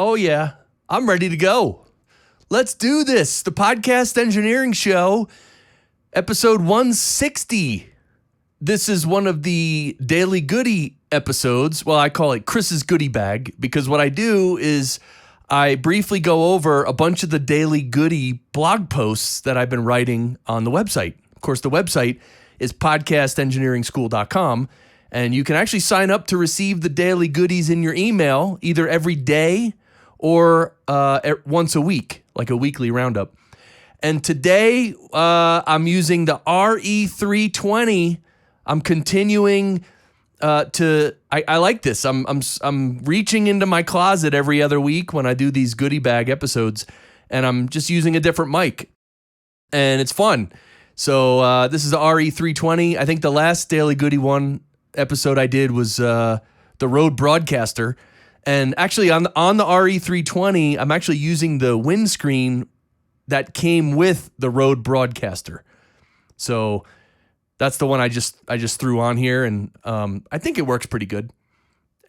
Oh, yeah. I'm ready to go. Let's do this. The Podcast Engineering Show, episode 160. This is one of the Daily Goody episodes. Well, I call it Chris's Goody Bag because what I do is I briefly go over a bunch of the Daily Goody blog posts that I've been writing on the website. Of course, the website is podcastengineeringschool.com, and you can actually sign up to receive the daily goodies in your email either every day or once a week, like a weekly roundup. And today I'm using the RE320. I'm continuing I like this. I'm reaching into my closet every other week when I do these Goody Bag episodes, and I'm just using a different mic, and it's fun. So this is the RE320. I think the last Daily Goody one episode I did was the Rode Broadcaster. And actually on the RE320, I'm actually using the windscreen that came with the Rode Broadcaster. So that's the one I just threw on here, and I think it works pretty good.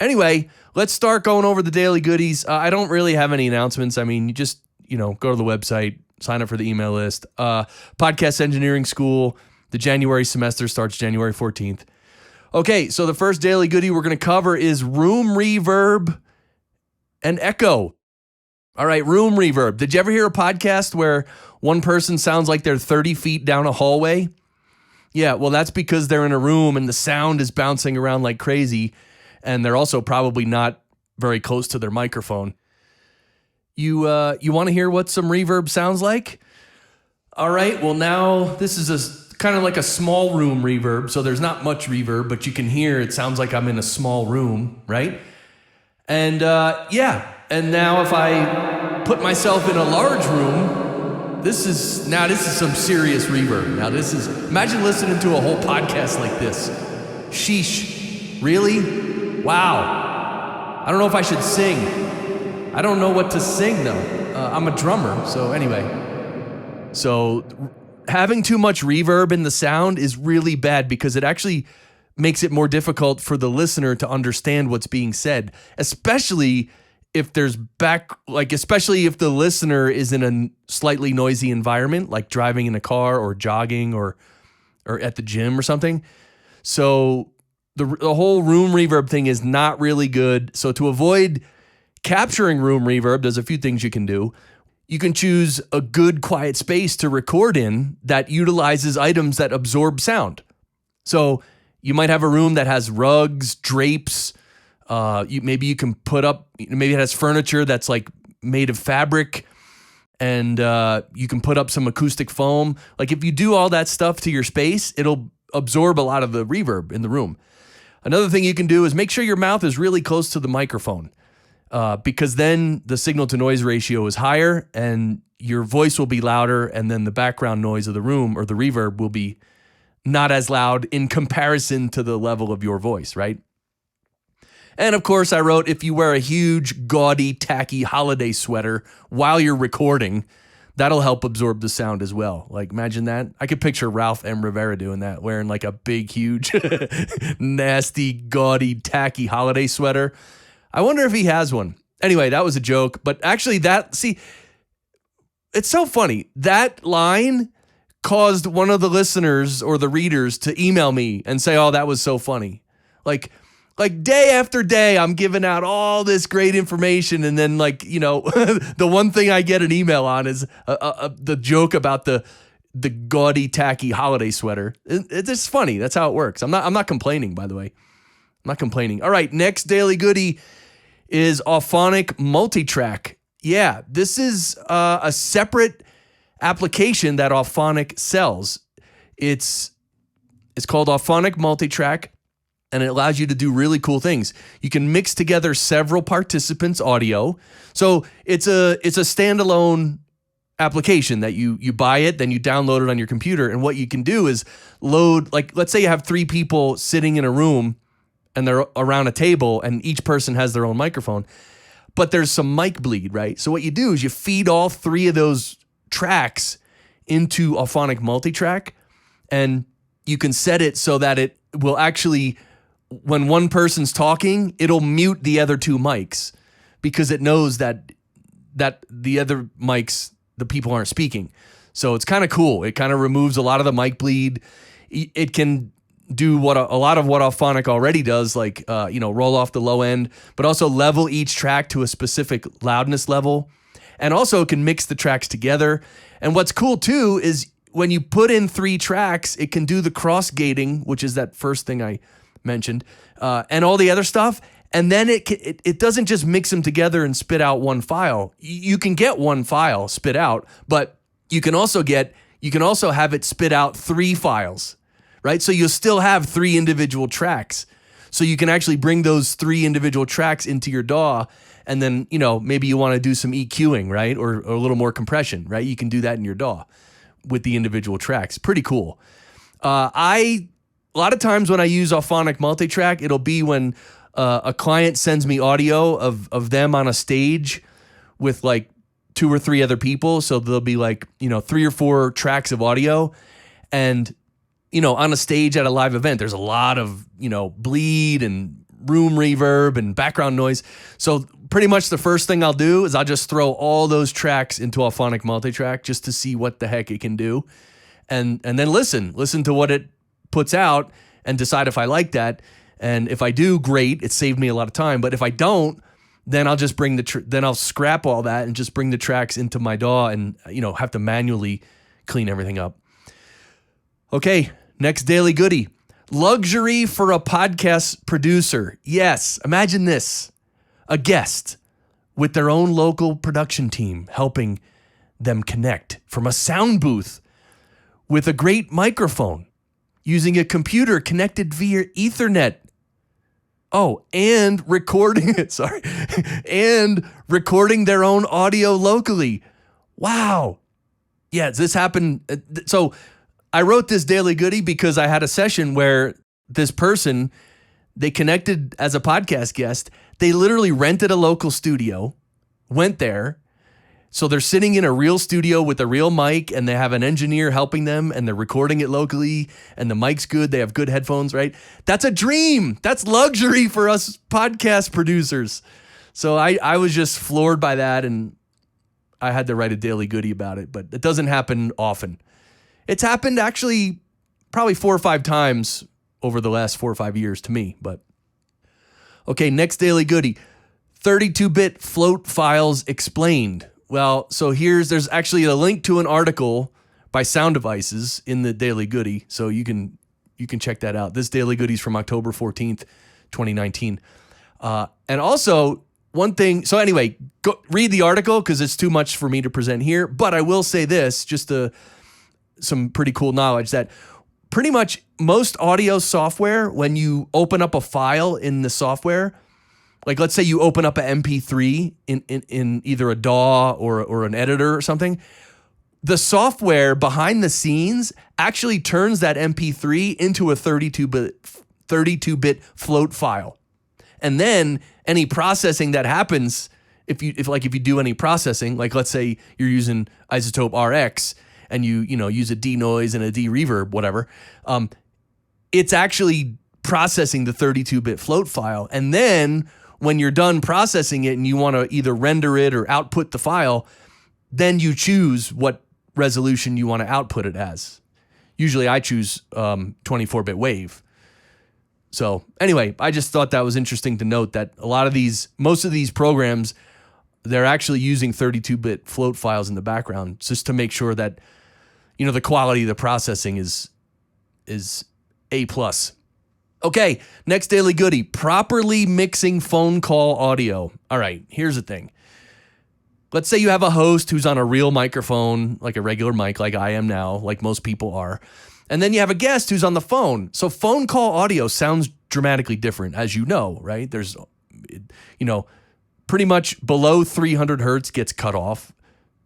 Anyway, let's start going over the daily goodies. I don't really have any announcements. I mean, you just, go to the website, sign up for the email list. Podcast Engineering School, the January semester starts January 14th. Okay, so the first daily goodie we're going to cover is room reverb and echo. All right, room reverb. Did you ever hear a podcast where one person sounds like they're 30 feet down a hallway? Yeah, well, that's because they're in a room and the sound is bouncing around like crazy, and they're also probably not very close to their microphone. You want to hear what some reverb sounds like? All right, well, now this is kind of like a small room reverb, so there's not much reverb, but you can hear it sounds like I'm in a small room, right? And and now if I put myself in a large room, this is some serious reverb. Now imagine listening to a whole podcast like this. Sheesh, really? Wow. I don't know if I should sing. I don't know what to sing though. I'm a drummer, so anyway. So having too much reverb in the sound is really bad because it actually makes it more difficult for the listener to understand what's being said, especially if especially if the listener is in a slightly noisy environment, like driving in a car or jogging or at the gym or something. So the whole room reverb thing is not really good. So to avoid capturing room reverb, there's a few things you can do. You can choose a good quiet space to record in that utilizes items that absorb sound. So you might have a room that has rugs, drapes. Maybe you can put up, maybe it has furniture that's like made of fabric, and you can put up some acoustic foam. Like if you do all that stuff to your space, it'll absorb a lot of the reverb in the room. Another thing you can do is make sure your mouth is really close to the microphone. Because then the signal to noise ratio is higher and your voice will be louder, and then the background noise of the room or the reverb will be not as loud in comparison to the level of your voice, right? And of course, I wrote, if you wear a huge, gaudy, tacky holiday sweater while you're recording, that'll help absorb the sound as well. Like, imagine that. I could picture Ralph M. Rivera doing that, wearing like a big, huge, nasty, gaudy, tacky holiday sweater. I wonder if he has one. Anyway, that was a joke. But actually it's so funny. That line caused one of the listeners or the readers to email me and say, oh, that was so funny. Like day after day, I'm giving out all this great information. And then the one thing I get an email on is the joke about the gaudy, tacky holiday sweater. It's just funny. That's how it works. I'm not complaining, by the way. I'm not complaining. All right, next daily goodie is Auphonic Multitrack. Yeah, this is a separate application that Auphonic sells. It's called Auphonic Multitrack, and it allows you to do really cool things. You can mix together several participants' audio. So it's a standalone application that you buy it, then you download it on your computer, and what you can do is load, like, let's say you have 3 people sitting in a room and they're around a table and each person has their own microphone, but there's some mic bleed, right? So what you do is you feed all 3 of those tracks into Auphonic Multitrack, and you can set it so that it will actually, when one person's talking, it'll mute the other 2 mics, because it knows that the other mics, the people aren't speaking. So it's kind of cool. It kind of removes a lot of the mic bleed. It can do what a lot of what Auphonic already does, like roll off the low end, but also level each track to a specific loudness level. And also it can mix the tracks together. And what's cool too is when you put in 3 tracks, it can do the cross gating, which is that first thing I mentioned, and all the other stuff. And then it doesn't just mix them together and spit out one file. You can get one file spit out, but you can also have it spit out 3 files, right? So you'll still have 3 individual tracks. So you can actually bring those 3 individual tracks into your DAW, and then, maybe you want to do some EQing, right? Or a little more compression, right? You can do that in your DAW with the individual tracks. Pretty cool. A lot of times when I use Auphonic multitrack, it'll be when a client sends me audio of them on a stage with like 2 or 3 other people. So there'll be like, 3 or 4 tracks of audio. And, on a stage at a live event, there's a lot of, bleed and room reverb and background noise. So pretty much the first thing I'll do is I'll just throw all those tracks into Auphonic multitrack just to see what the heck it can do. And then listen to what it puts out and decide if I like that. And if I do, great, it saved me a lot of time. But if I don't, then I'll just then I'll scrap all that and just bring the tracks into my DAW and, have to manually clean everything up. Okay, next daily goodie. Luxury for a podcast producer. Yes, imagine this. A guest with their own local production team helping them connect from a sound booth with a great microphone using a computer connected via Ethernet. Oh, and recording and recording their own audio locally. Wow. Yeah, this happened. So I wrote this daily goodie because I had a session where this person, they connected as a podcast guest. They literally rented a local studio, went there. So they're sitting in a real studio with a real mic, and they have an engineer helping them, and they're recording it locally, and the mic's good. They have good headphones, right? That's a dream. That's luxury for us podcast producers. So I was just floored by that, and I had to write a daily goodie about it, but it doesn't happen often. It's happened actually probably 4 or 5 times over the last 4 or 5 years to me, but okay, next daily goodie, 32-bit float files explained. Well, so there's actually a link to an article by Sound Devices in the daily goodie, so you can check that out. This daily goodie is from October 14th, 2019. And also one thing, so anyway, go read the article because it's too much for me to present here, but I will say this, just some pretty cool knowledge that pretty much most audio software, when you open up a file in the software, like let's say you open up an MP3 in either a DAW or an editor or something, the software behind the scenes actually turns that MP3 into a 32-bit float file. And then any processing that happens, if you do any processing, like let's say you're using Isotope RX and you use a denoise and a de-reverb, whatever, it's actually processing the 32-bit float file. And then when you're done processing it and you want to either render it or output the file, then you choose what resolution you want to output it as. Usually I choose 24-bit wave. So anyway, I just thought that was interesting to note that most of these programs, they're actually using 32-bit float files in the background just to make sure that, the quality of the processing is A+. Okay, next daily goodie, properly mixing phone call audio. All right, here's the thing. Let's say you have a host who's on a real microphone, like a regular mic, like I am now, like most people are. And then you have a guest who's on the phone. So phone call audio sounds dramatically different, as you know, right? There's, pretty much below 300 hertz gets cut off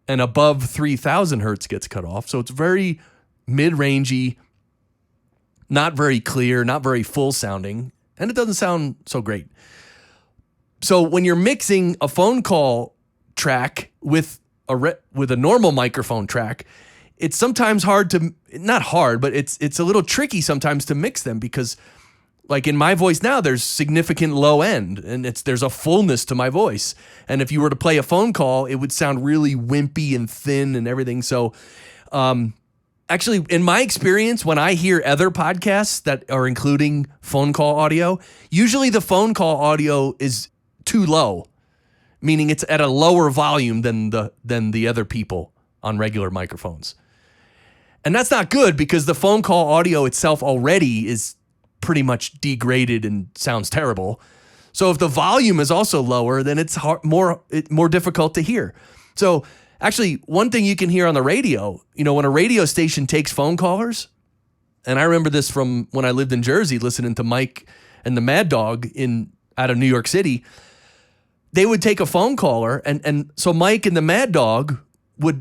and above 3000 hertz gets cut off. So it's very mid-rangey, not very clear, not very full sounding, and it doesn't sound so great. So when you're mixing a phone call track with a normal microphone track, it's sometimes not hard, but it's a little tricky sometimes to mix them because Like in my voice now, there's significant low end and there's a fullness to my voice. And if you were to play a phone call, it would sound really wimpy and thin and everything. So actually, in my experience, when I hear other podcasts that are including phone call audio, usually the phone call audio is too low, meaning it's at a lower volume than the other people on regular microphones. And that's not good because the phone call audio itself already is pretty much degraded and sounds terrible. So if the volume is also lower, then it's more difficult to hear. So actually, one thing you can hear on the radio, when a radio station takes phone callers, and I remember this from when I lived in Jersey, listening to Mike and the Mad Dog out of New York City, they would take a phone caller, and so Mike and the Mad Dog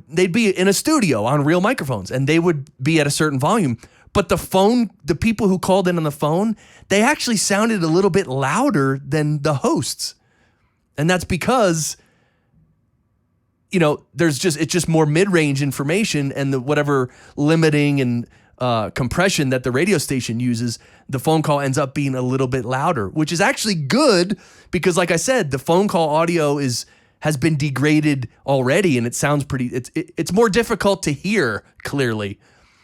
they'd be in a studio on real microphones, and they would be at a certain volume. But the people who called in on the phone, they actually sounded a little bit louder than the hosts. And that's because, it's just more mid-range information, and whatever limiting and compression that the radio station uses, the phone call ends up being a little bit louder, which is actually good because, like I said, the phone call audio has been degraded already, and it sounds it's more difficult to hear clearly.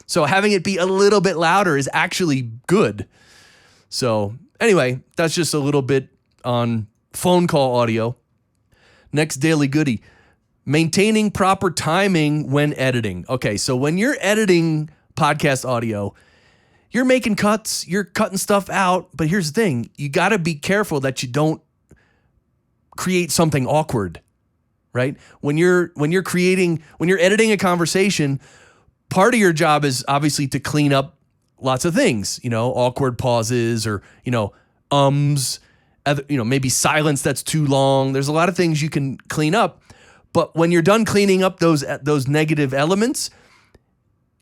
So having it be a little bit louder is actually good. So anyway, that's just a little bit on phone call audio. Next daily goodie, maintaining proper timing when editing. Okay, so when you're editing podcast audio, you're making cuts, you're cutting stuff out, but here's the thing, you got to be careful that you don't create something awkward, right? When you're editing a conversation, part of your job is obviously to clean up lots of things, awkward pauses or, maybe silence that's too long. There's a lot of things you can clean up. But when you're done cleaning up those negative elements,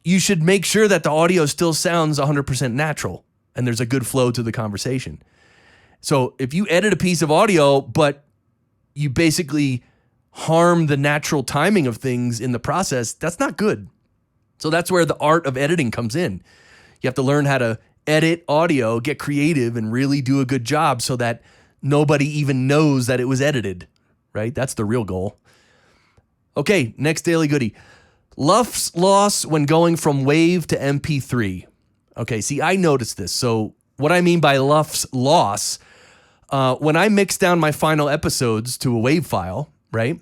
you should make sure that the audio still sounds 100% natural and there's a good flow to the conversation. So if you edit a piece of audio, but you basically harm the natural timing of things in the process, that's not good. So that's where the art of editing comes in. You have to learn how to edit audio, get creative, and really do a good job so that nobody even knows that it was edited, right? That's the real goal. Okay, next daily goodie. LUFS loss when going from WAV to MP3. Okay, see, I noticed this. So what I mean by LUFS loss, when I mix down my final episodes to a WAV file, right?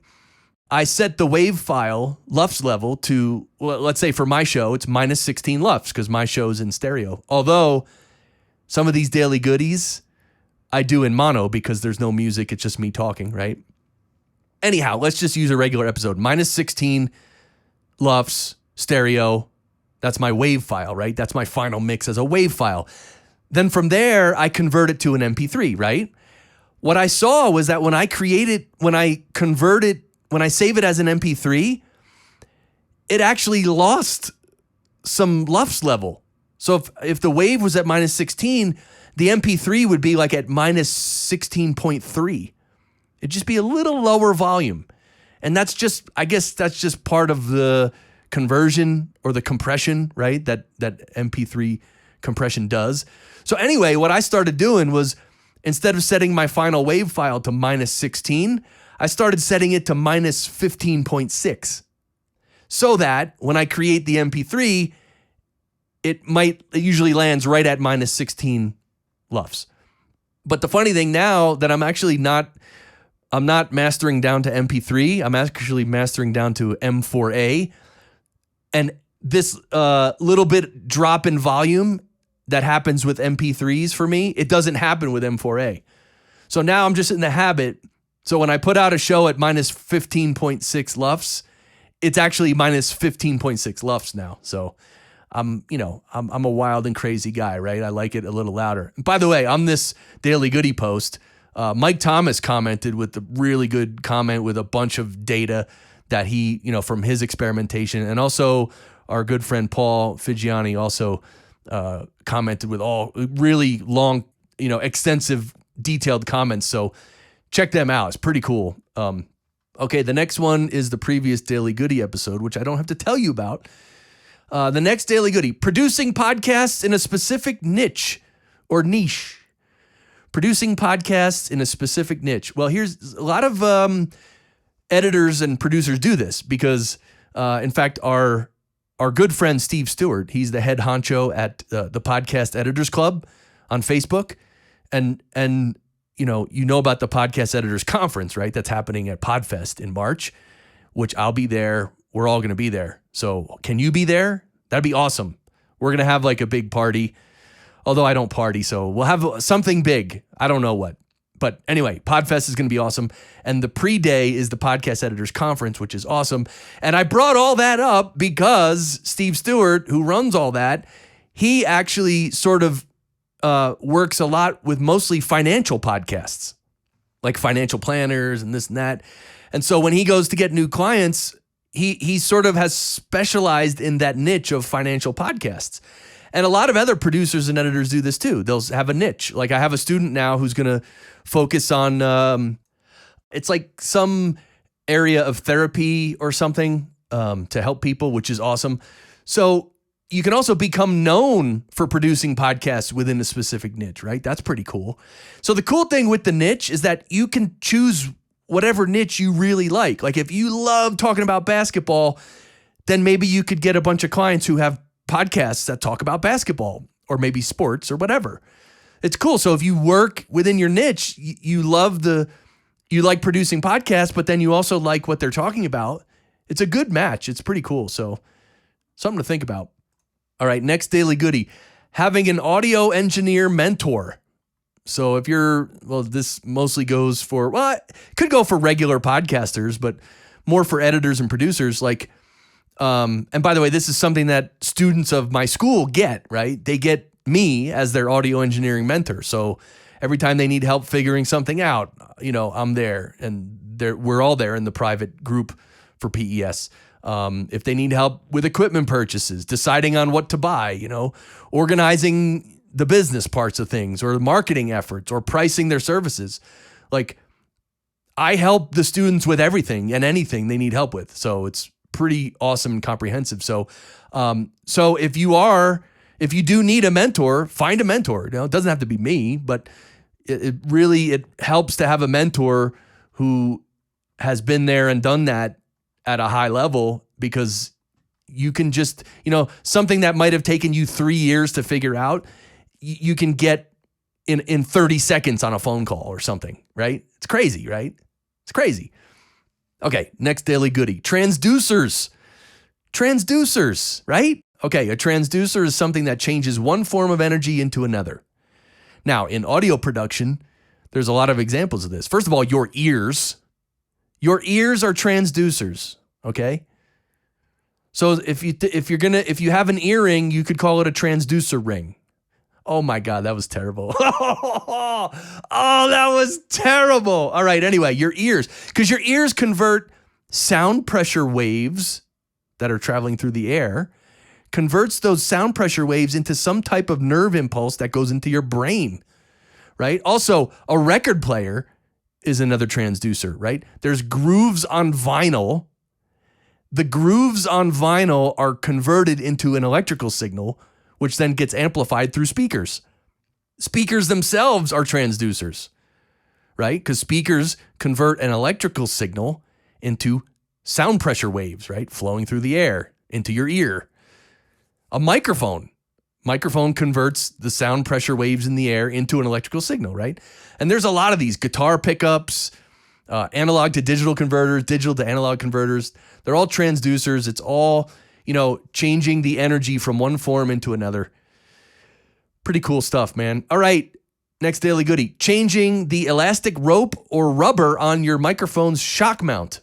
I set the WAV file LUFS level to, well, let's say for my show, it's minus 16 LUFS because my show is in stereo. Although some of these daily goodies I do in mono because there's no music. It's just me talking, right? Anyhow, let's just use a regular episode. Minus 16 LUFS, stereo. That's my WAV file, right? That's my final mix as a WAV file. Then from there, I convert it to an MP3, right? What I saw was that when I save it as an MP3, it actually lost some LUFS level. So if the WAV was at minus 16, the MP3 would be like at minus 16.3. It'd just be a little lower volume. And I guess that's just part of the conversion or the compression, right? That MP3 compression does. So anyway, what I started doing was instead of setting my final WAV file to minus 16, I started setting it to minus 15.6 so that when I create the MP3, it usually lands right at minus 16 LUFS. But the funny thing now that I'm not mastering down to MP3, I'm actually mastering down to M4A. And this little bit drop in volume that happens with MP3s for me, it doesn't happen with M4A. So now I'm just in the habit. So when I put out a show at minus 15.6 LUFS, it's actually minus 15.6 LUFS now. So I'm a wild and crazy guy, right? I like it a little louder. And by the way, on this Daily Goodie post, Mike Thomas commented with a really good comment with a bunch of data that he, from his experimentation. And also our good friend Paul Figiani also commented with all really long, extensive, detailed comments. So check them out. It's pretty cool. Okay, the next one is the previous Daily Goodie episode, which I don't have to tell you about. The next Daily Goodie, producing podcasts in a specific niche or niche. producing podcasts in a specific niche. Well, here's a lot of editors and producers do this because, in fact, our good friend Steve Stewart, he's the head honcho at the Podcast Editors Club on Facebook, and you know about the Podcast Editors Conference, right? That's happening at Podfest in March, which I'll be there. We're all going to be there. So can you be there? That'd be awesome. We're going to have like a big party, although I don't party, so we'll have something big. I don't know what. But anyway, Podfest is going to be awesome. And the pre-day is the Podcast Editors Conference, which is awesome. And I brought all that up because Steve Stewart, who runs all that, he actually sort of works a lot with mostly financial podcasts, like financial planners and this and that. And so when he goes to get new clients, he sort of has specialized in that niche of financial podcasts. And a lot of other producers and editors do this too. They'll have a niche. Like I have a student now who's going to focus on, it's like some area of therapy or something to help people, which is awesome. So you can also become known for producing podcasts within a specific niche, right? That's pretty cool. So the cool thing with the niche is that you can choose whatever niche you really like. Like if you love talking about basketball, then maybe you could get a bunch of clients who have podcasts that talk about basketball or maybe sports or whatever. It's cool. So if you work within your niche, you like producing podcasts, but then you also like what they're talking about. It's a good match. It's pretty cool. So something to think about. All right, next daily goodie, having an audio engineer mentor. So if this mostly goes for, it could go for regular podcasters, but more for editors and producers. Like, and by the way, this is something that students of my school get, right? They get me as their audio engineering mentor. So every time they need help figuring something out, I'm there, and we're all there in the private group for PES. If they need help with equipment purchases, deciding on what to buy, organizing the business parts of things or the marketing efforts or pricing their services. Like I help the students with everything and anything they need help with. So it's pretty awesome and comprehensive. So if you do need a mentor, find a mentor. It doesn't have to be me, but it really helps to have a mentor who has been there and done that at a high level, because you can just, something that might have taken you 3 years to figure out, you can get in 30 seconds on a phone call or something, right? It's crazy, right? It's crazy. Okay, next daily goodie. Transducers, right? Okay, a transducer is something that changes one form of energy into another. Now, in audio production, there's a lot of examples of this. First of all, your ears. Your ears are transducers, okay? So if you have an earring, you could call it a transducer ring. Oh my God, that was terrible. Oh, that was terrible. All right, anyway, your ears, because your ears convert sound pressure waves that are traveling through the air, converts those sound pressure waves into some type of nerve impulse that goes into your brain, right? Also, a record player is another transducer, right? There's grooves on vinyl. The grooves on vinyl are converted into an electrical signal, which then gets amplified through speakers. Speakers themselves are transducers, right? Because speakers convert an electrical signal into sound pressure waves, right? Flowing through the air into your ear. A microphone converts the sound pressure waves in the air into an electrical signal, right? And there's a lot of these guitar pickups, analog to digital converters, digital to analog converters. They're all transducers. It's all, changing the energy from one form into another. Pretty cool stuff, man. All right, next daily goodie. Changing the elastic rope or rubber on your microphone's shock mount.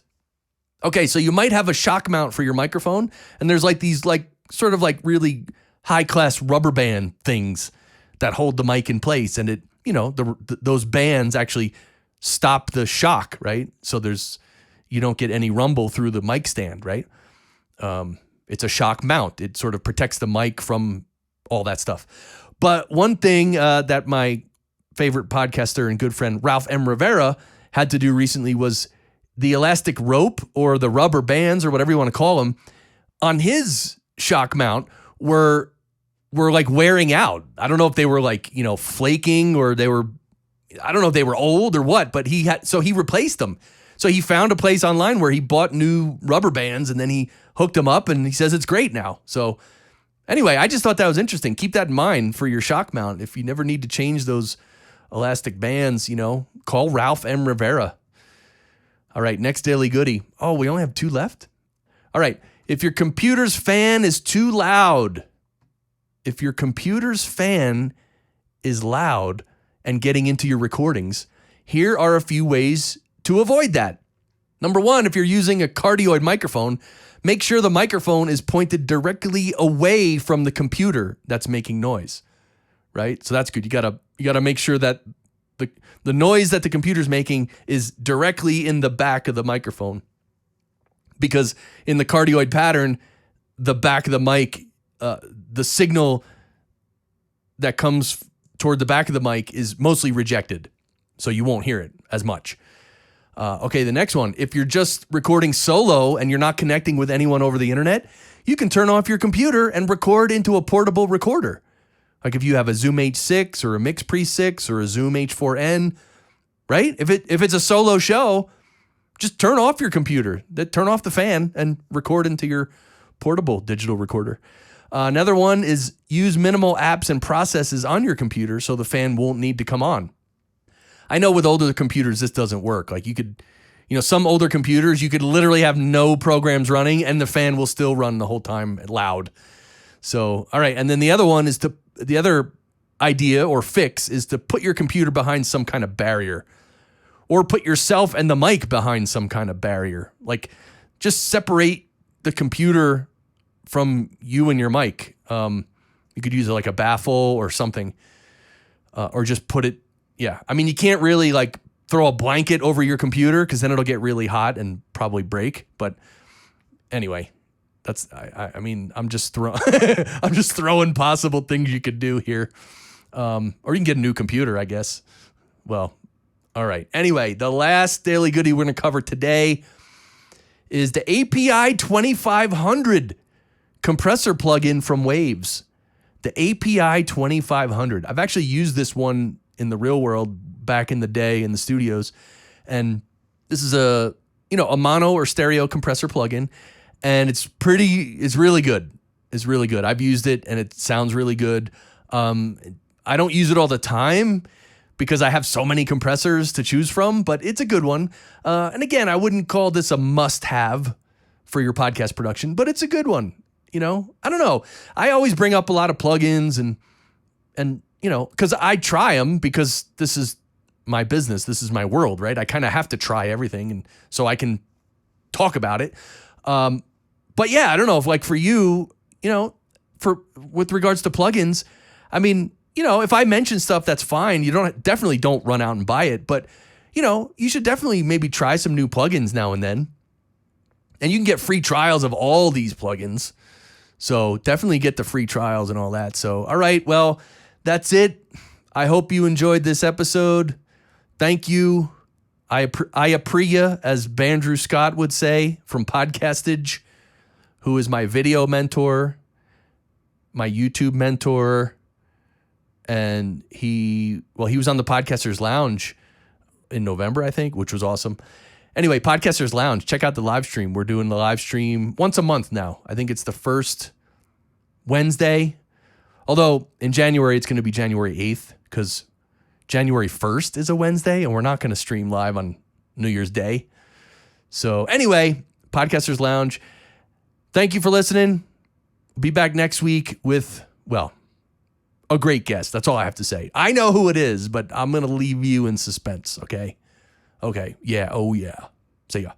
Okay, so you might have a shock mount for your microphone, and there's like these sort of really high-class rubber band things that hold the mic in place, and those bands actually stop the shock, right? So you don't get any rumble through the mic stand, right? It's a shock mount. It sort of protects the mic from all that stuff. But one thing that my favorite podcaster and good friend Ralph M. Rivera had to do recently was the elastic rope or the rubber bands or whatever you want to call them on his shock mount were wearing out. I don't know if they were flaking or they were I don't know if they were old or what, but he replaced them. So he found a place online where he bought new rubber bands and then he hooked them up and he says it's great now. So anyway, I just thought that was interesting. Keep that in mind for your shock mount. If you never need to change those elastic bands, call Ralph M. Rivera. All right, next Daily Goody. Oh, we only have 2 left? All right, if your computer's fan is too loud, if your computer's fan is loud and getting into your recordings, here are a few ways to avoid that. Number 1, if you're using a cardioid microphone, make sure the microphone is pointed directly away from the computer that's making noise, right? So that's good. You gotta make sure that the noise that the computer's making is directly in the back of the microphone, because in the cardioid pattern, the back of the mic, the signal that comes toward the back of the mic is mostly rejected, so you won't hear it as much. Okay, the next one. If you're just recording solo and you're not connecting with anyone over the internet, you can turn off your computer and record into a portable recorder. Like if you have a Zoom H6 or a MixPre 6 or a Zoom H4n, right? If it's a solo show, just turn off your computer, turn off the fan and record into your portable digital recorder. Another one is use minimal apps and processes on your computer so the fan won't need to come on. I know with older computers, this doesn't work. Like you could, some older computers, you could literally have no programs running and the fan will still run the whole time loud. So, all right. And then the other idea or fix is to put your computer behind some kind of barrier, or put yourself and the mic behind some kind of barrier. Like just separate the computer from you and your mic. You could use like a baffle or something, or just put it. Yeah. I mean, you can't really like throw a blanket over your computer because then it'll get really hot and probably break. But anyway, I'm just throwing possible things you could do here. Or you can get a new computer, I guess. Well, all right. Anyway, the last Daily Goody we're going to cover today is the API 2500 compressor plugin from Waves. The API 2500. I've actually used this one in the real world back in the day in the studios. And this is a mono or stereo compressor plugin. And it's really good. It's really good. I've used it and it sounds really good. I don't use it all the time because I have so many compressors to choose from, but it's a good one. And again, I wouldn't call this a must-have for your podcast production, but it's a good one. I don't know. I always bring up a lot of plugins and because I try them because this is my business. This is my world, right? I kind of have to try everything and so I can talk about it. But yeah, I don't know if like for you, with regards to plugins, I mean, if I mention stuff, that's fine. You definitely don't run out and buy it, but you should definitely maybe try some new plugins now and then. And you can get free trials of all these plugins. So definitely get the free trials and all that. So, all right, well, that's it. I hope you enjoyed this episode. Thank you. I appreciate, as Bandrew Scott would say, from Podcastage, who is my video mentor, my YouTube mentor, and he was on the Podcasters Lounge in November, I think, which was awesome. Anyway, Podcasters Lounge, check out the live stream. We're doing the live stream once a month now. I think it's the first Wednesday, although in January it's going to be January 8th because January 1st is a Wednesday and we're not going to stream live on New Year's Day. So anyway, Podcasters Lounge, thank you for listening. Be back next week with, a great guest. That's all I have to say. I know who it is, but I'm going to leave you in suspense, okay? Okay. Yeah. Oh, yeah. See ya.